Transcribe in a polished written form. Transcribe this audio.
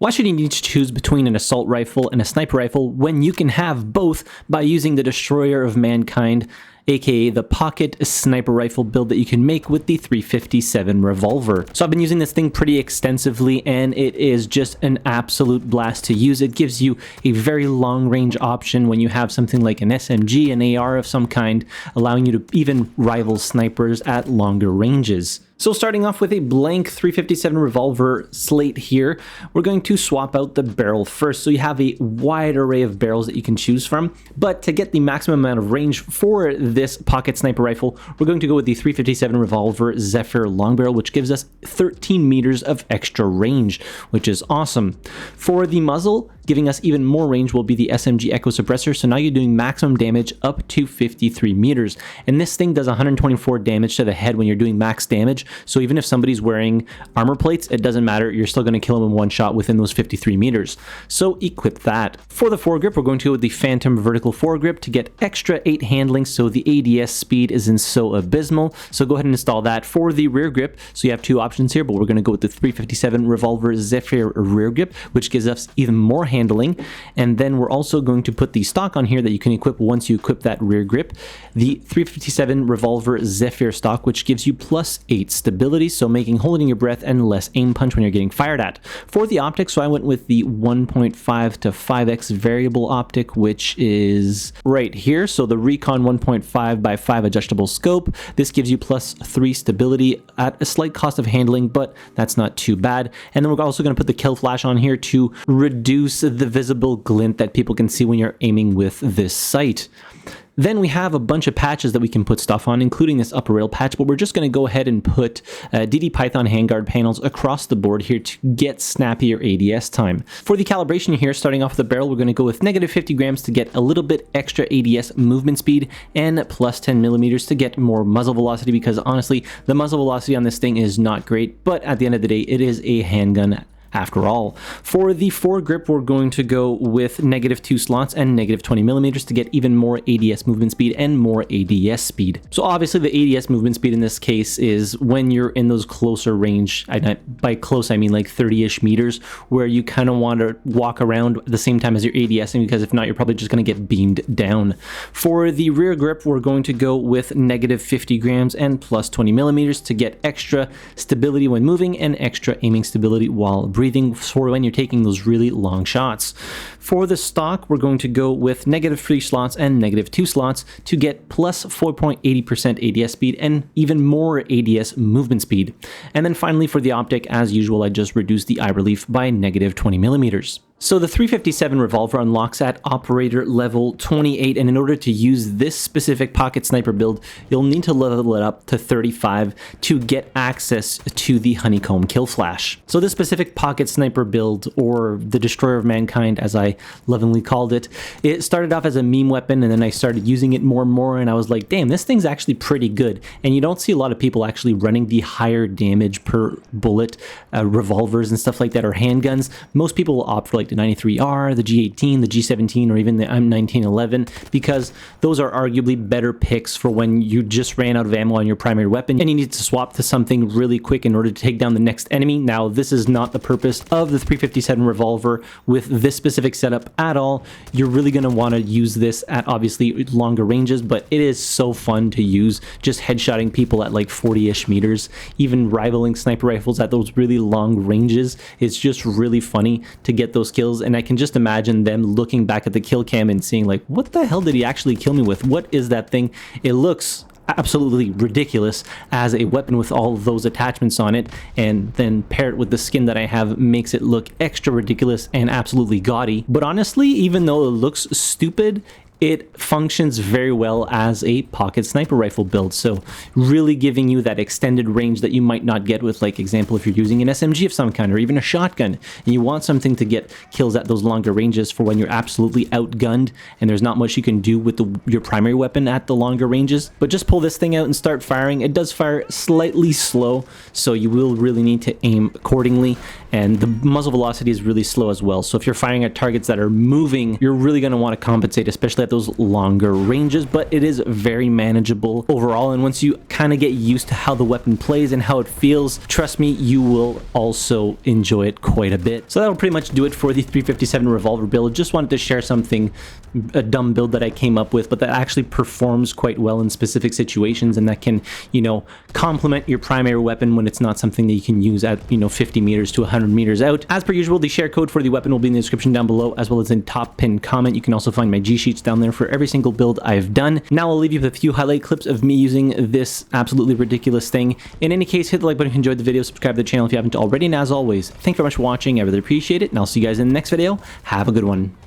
Why should you need to choose between an assault rifle and a sniper rifle when you can have both by using the Destroyer of Mankind, aka the pocket sniper rifle build that you can make with the 357 revolver? So I've been using this thing pretty extensively and it is just an absolute blast to use. It gives you a very long range option when you have something like an SMG, an AR of some kind, allowing you to even rival snipers at longer ranges. So starting off with a blank 357 revolver slate here, we're going to swap out the barrel first. So you have a wide array of barrels that you can choose from, but to get the maximum amount of range for this pocket sniper rifle, we're going to go with the 357 revolver Zephyr long barrel, which gives us 13 meters of extra range, which is awesome. For the muzzle, giving us even more range will be the SMG Echo Suppressor, so now you're doing maximum damage up to 53 meters. And this thing does 124 damage to the head when you're doing max damage, so even if somebody's wearing armor plates, it doesn't matter, you're still going to kill them in one shot within those 53 meters. So equip that. For the foregrip, we're going to go with the Phantom Vertical Foregrip to get extra 8 handling, so the ADS speed isn't so abysmal, so go ahead and install that. For the rear grip, so you have two options here, but we're going to go with the 357 Revolver Zephyr rear grip, which gives us even more handling. And then we're also going to put the stock on here that you can equip once you equip that rear grip, the 357 Revolver Zephyr stock, which gives you plus 8 stability, so making holding your breath and less aim punch when you're getting fired at. For the optics, so I went with the 1.5 to 5x variable optic, which is right here. So the Recon 1.5 by 5 adjustable scope. This gives you plus 3 stability at a slight cost of handling, but that's not too bad. And then we're also going to put the kill flash on here to reduce the visible glint that people can see when you're aiming with this sight. Then we have a bunch of patches that we can put stuff on, including this upper rail patch, but we're just going to go ahead and put DD Python handguard panels across the board here to get snappier ADS time. For the calibration here, starting off the barrel, we're going to go with negative 50 grams to get a little bit extra ADS movement speed and plus 10 millimeters to get more muzzle velocity, because honestly, the muzzle velocity on this thing is not great, but at the end of the day, it is a handgun after all. For the foregrip, we're going to go with negative 2 slots and negative 20 millimeters to get even more ADS movement speed and more ADS speed. So obviously the ADS movement speed in this case is when you're in those closer range, by close I mean like 30-ish meters, where you kind of want to walk around at the same time as you're ADSing, because if not, you're probably just going to get beamed down. For the rear grip, we're going to go with negative 50 grams and plus 20 millimeters to get extra stability when moving and extra aiming stability while breathing for when you're taking those really long shots. For the stock, we're going to go with negative 3 slots and negative 2 slots to get plus 4.80% ADS speed and even more ADS movement speed. And then finally for the optic, as usual, I just reduced the eye relief by negative 20 millimeters. So the 357 revolver unlocks at operator level 28, and in order to use this specific pocket sniper build, you'll need to level it up to 35 to get access to the honeycomb kill flash. So this specific pocket sniper build, or the Destroyer of Mankind as I lovingly called it, it started off as a meme weapon, and then I started using it more and more, and I was like, damn, this thing's actually pretty good. And you don't see a lot of people actually running the higher damage per bullet revolvers and stuff like that, or handguns. Most people will opt for like the 93R, the G18, the G17, or even the M1911, because those are arguably better picks for when you just ran out of ammo on your primary weapon and you need to swap to something really quick in order to take down the next enemy. Now, this is not the purpose of the 357 revolver with this specific setup at all. You're really going to want to use this at obviously longer ranges, but it is so fun to use, just headshotting people at like 40-ish meters, even rivaling sniper rifles at those really long ranges. It's just really funny to get those kills, and I can just imagine them looking back at the kill cam and seeing like, what the hell did he actually kill me with? What is that thing? It looks absolutely ridiculous as a weapon with all of those attachments on it, and then pair it with the skin that I have makes it look extra ridiculous and absolutely gaudy. But honestly, even though it looks stupid, it functions very well as a pocket sniper rifle build, so really giving you that extended range that you might not get with, like, example, if you're using an SMG of some kind or even a shotgun and you want something to get kills at those longer ranges for when you're absolutely outgunned and there's not much you can do with your primary weapon at the longer ranges. But just pull this thing out and start firing. It does fire slightly slow, so you will really need to aim accordingly, and the muzzle velocity is really slow as well, so if you're firing at targets that are moving, you're really going to want to compensate, especially at at those longer ranges, but it is very manageable overall. And once you kind of get used to how the weapon plays and how it feels, trust me, you will also enjoy it quite a bit. So that'll pretty much do it for the 357 revolver build. Just wanted to share something, a dumb build that I came up with, but that actually performs quite well in specific situations, and that can, you know, complement your primary weapon when it's not something that you can use at, you know, 50 meters to 100 meters out. As per usual, the share code for the weapon will be in the description down below, as well as in top pinned comment. You can also find my G sheets down there for every single build I've done. Now I'll leave you with a few highlight clips of me using this absolutely ridiculous thing. In any case, hit the like button if you enjoyed the video, subscribe to the channel if you haven't already, and as always, thank you very much for watching. I really appreciate it, and I'll see you guys in the next video. Have a good one.